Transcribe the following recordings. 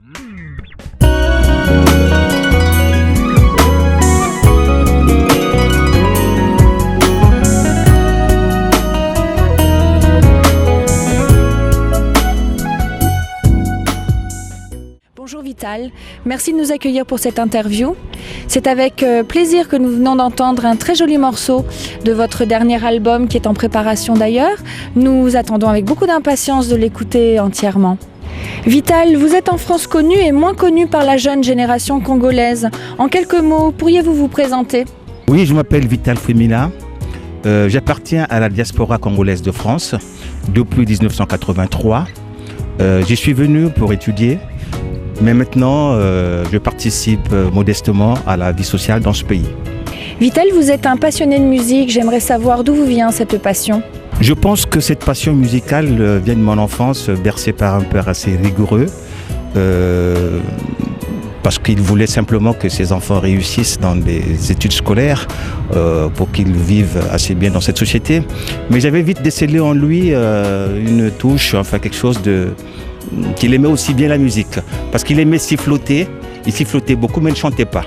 Bonjour Vital, merci de nous accueillir pour cette interview. C'est avec plaisir que nous venons d'entendre un très joli morceau de votre dernier album qui est en préparation d'ailleurs. Nous attendons avec beaucoup d'impatience de l'écouter entièrement. Vital, vous êtes en France connu et moins connu par la jeune génération congolaise. En quelques mots, pourriez-vous vous présenter ? Oui, je m'appelle Vital Frimila. J'appartiens à la diaspora congolaise de France depuis 1983. J'y suis venu pour étudier. Mais maintenant, je participe modestement à la vie sociale dans ce pays. Vital, vous êtes un passionné de musique. J'aimerais savoir d'où vous vient cette passion. Je pense que cette passion musicale vient de mon enfance, bercée par un père assez rigoureux, parce qu'il voulait simplement que ses enfants réussissent dans les études scolaires pour qu'ils vivent assez bien dans cette société. Mais j'avais vite décelé en lui une touche, enfin quelque chose qu'il aimait aussi bien la musique, parce qu'il aimait siffloter, il sifflotait beaucoup mais il ne chantait pas.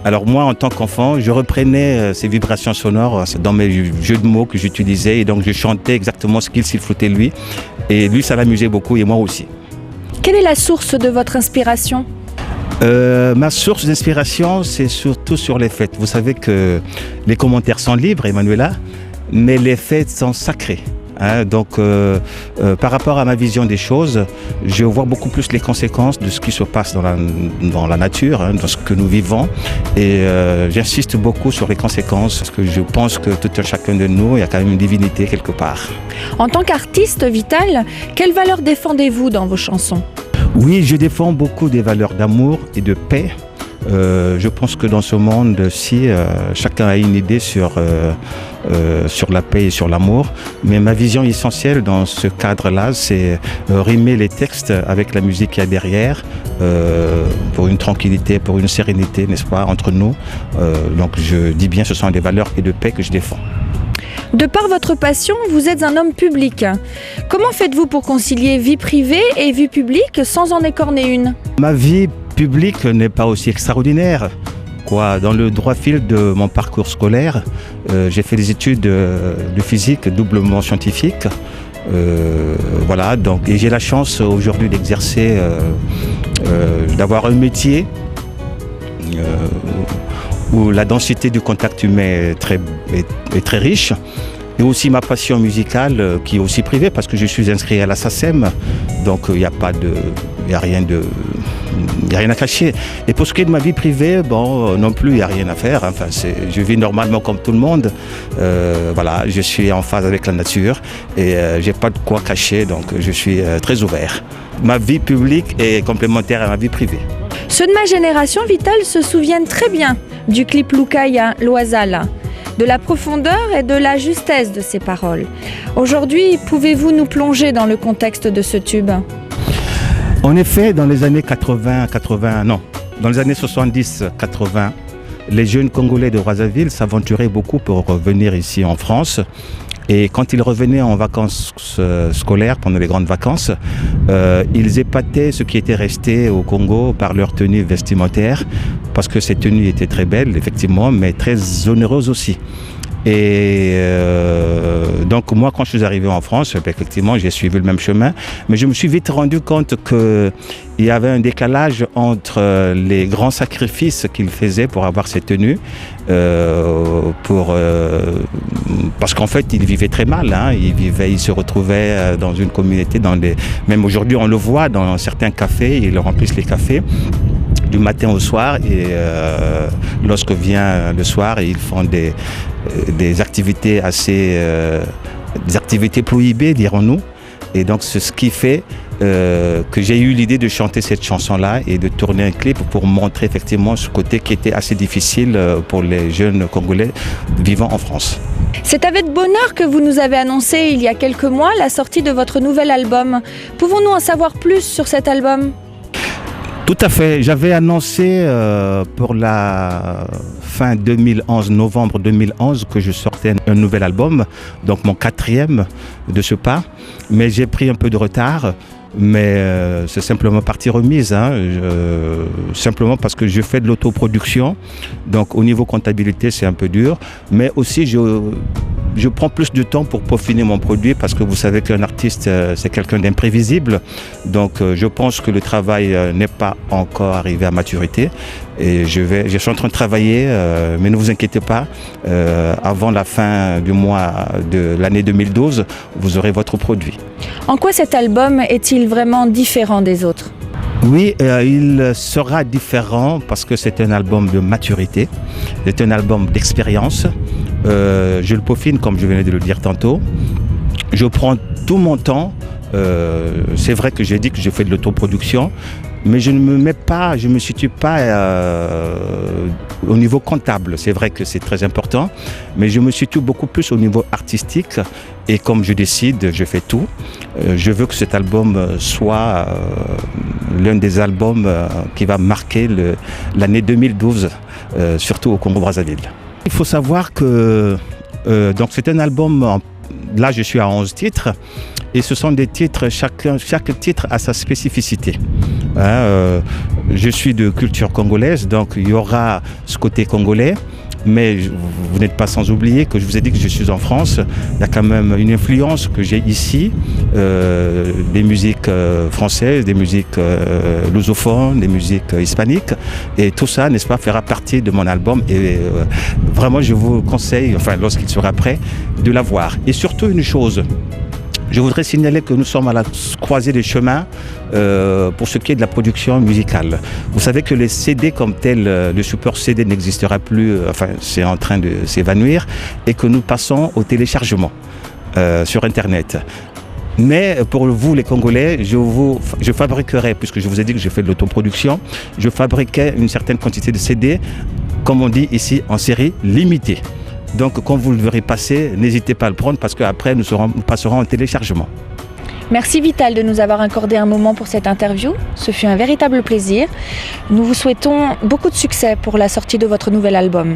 Alors moi en tant qu'enfant, je reprenais ces vibrations sonores dans mes jeux de mots que j'utilisais et donc je chantais exactement ce qu'il sifflotait lui et lui ça l'amusait beaucoup et moi aussi. Quelle est la source de votre inspiration ? Ma source d'inspiration c'est surtout sur les fêtes. Vous savez que les commentaires sont libres, Emmanuela, mais les fêtes sont sacrées. Donc par rapport à ma vision des choses, je vois beaucoup plus les conséquences de ce qui se passe dans la nature, dans ce que nous vivons et j'insiste beaucoup sur les conséquences parce que je pense que tout un chacun de nous, il y a quand même une divinité quelque part. En tant qu'artiste, Vital, quelles valeurs défendez-vous dans vos chansons ? Oui, je défends beaucoup des valeurs d'amour et de paix. Je pense que dans ce monde-ci, chacun a une idée sur la paix et sur l'amour. Mais ma vision essentielle dans ce cadre-là, c'est rimer les textes avec la musique qu'il y a derrière, pour une tranquillité, pour une sérénité, n'est-ce pas, entre nous. Donc je dis bien, ce sont des valeurs et de paix que je défends. De par votre passion, vous êtes un homme public. Comment faites-vous pour concilier vie privée et vie publique sans en écorner une ? Ma vie publique n'est pas aussi extraordinaire. Dans le droit fil de mon parcours scolaire, j'ai fait des études de physique doublement scientifique. Donc, et j'ai la chance aujourd'hui d'exercer, d'avoir un métier où la densité du contact humain est très riche. Et aussi ma passion musicale qui est aussi privée parce que je suis inscrit à la SACEM. Donc il n'y a rien à cacher. Et pour ce qui est de ma vie privée, non plus, il n'y a rien à faire. Enfin, je vis normalement comme tout le monde. Je suis en phase avec la nature et je n'ai pas de quoi cacher, donc je suis très ouvert. Ma vie publique est complémentaire à ma vie privée. Ceux de ma génération, Vital, se souviennent très bien du clip Lukaya, Loisala, de la profondeur et de la justesse de ses paroles. Aujourd'hui, pouvez-vous nous plonger dans le contexte de ce tube ? En effet, dans les années 70-80, les jeunes Congolais de Brazzaville s'aventuraient beaucoup pour venir ici en France. Et quand ils revenaient en vacances scolaires, pendant les grandes vacances, ils épataient ceux qui étaient restés au Congo par leur tenue vestimentaire, parce que ces tenues étaient très belles, effectivement, mais très onéreuses aussi. Et donc moi, quand je suis arrivé en France, effectivement, j'ai suivi le même chemin, mais je me suis vite rendu compte qu'il y avait un décalage entre les grands sacrifices qu'ils faisaient pour avoir ces tenues, parce qu'en fait, ils vivaient très mal. Ils se retrouvaient dans une communauté, même aujourd'hui, on le voit dans certains cafés, ils remplissent les cafés du matin au soir et lorsque vient le soir, ils font des activités des activités prohibées, dirons-nous. Et donc c'est ce qui fait que j'ai eu l'idée de chanter cette chanson-là et de tourner un clip pour montrer effectivement ce côté qui était assez difficile pour les jeunes Congolais vivant en France. C'est avec bonheur que vous nous avez annoncé il y a quelques mois la sortie de votre nouvel album. Pouvons-nous en savoir plus sur cet album ? Tout à fait. J'avais annoncé pour la fin 2011, novembre 2011, que je sortais un nouvel album, donc mon 4e de ce pas. Mais j'ai pris un peu de retard. mais c'est simplement partie remise, hein, simplement parce que je fais de l'autoproduction, donc au niveau comptabilité c'est un peu dur, mais aussi je prends plus de temps pour peaufiner mon produit parce que vous savez qu'un artiste c'est quelqu'un d'imprévisible, donc je pense que le travail n'est pas encore arrivé à maturité et je suis en train de travailler, mais ne vous inquiétez pas, avant la fin du mois de l'année 2012, vous aurez votre produit. En quoi cet album est-il vraiment différent des autres ? Oui, il sera différent parce que c'est un album de maturité, c'est un album d'expérience. Je le peaufine comme je venais de le dire tantôt. Je prends tout mon temps. C'est vrai que j'ai dit que je fais de l'autoproduction, mais je ne me situe pas au niveau comptable. C'est vrai que c'est très important, mais je me situe beaucoup plus au niveau artistique. Et comme je décide, je fais tout. Je veux que cet album soit l'un des albums qui va marquer l'année 2012, surtout au Congo-Brazzaville. Il faut savoir que donc c'est un album, là je suis à 11 titres, et ce sont des titres, chaque titre a sa spécificité. Je suis de culture congolaise, donc il y aura ce côté congolais. Mais vous n'êtes pas sans oublier que je vous ai dit que je suis en France. Il y a quand même une influence que j'ai ici, des musiques françaises, des musiques lusophones, des musiques hispaniques. Et tout ça, n'est-ce pas, fera partie de mon album. Et vraiment, je vous conseille, enfin, lorsqu'il sera prêt, de l'avoir. Et surtout une chose. Je voudrais signaler que nous sommes à la croisée des chemins pour ce qui est de la production musicale. Vous savez que les CD comme tel, le support CD n'existera plus, enfin c'est en train de s'évanouir, et que nous passons au téléchargement sur Internet. Mais pour vous les Congolais, je fabriquerai, puisque je vous ai dit que je fais de l'autoproduction, je fabriquerai une certaine quantité de CD, comme on dit ici, en série limitée. Donc quand vous le verrez passer, n'hésitez pas à le prendre parce qu'après nous passerons en téléchargement. Merci Vital de nous avoir accordé un moment pour cette interview. Ce fut un véritable plaisir. Nous vous souhaitons beaucoup de succès pour la sortie de votre nouvel album.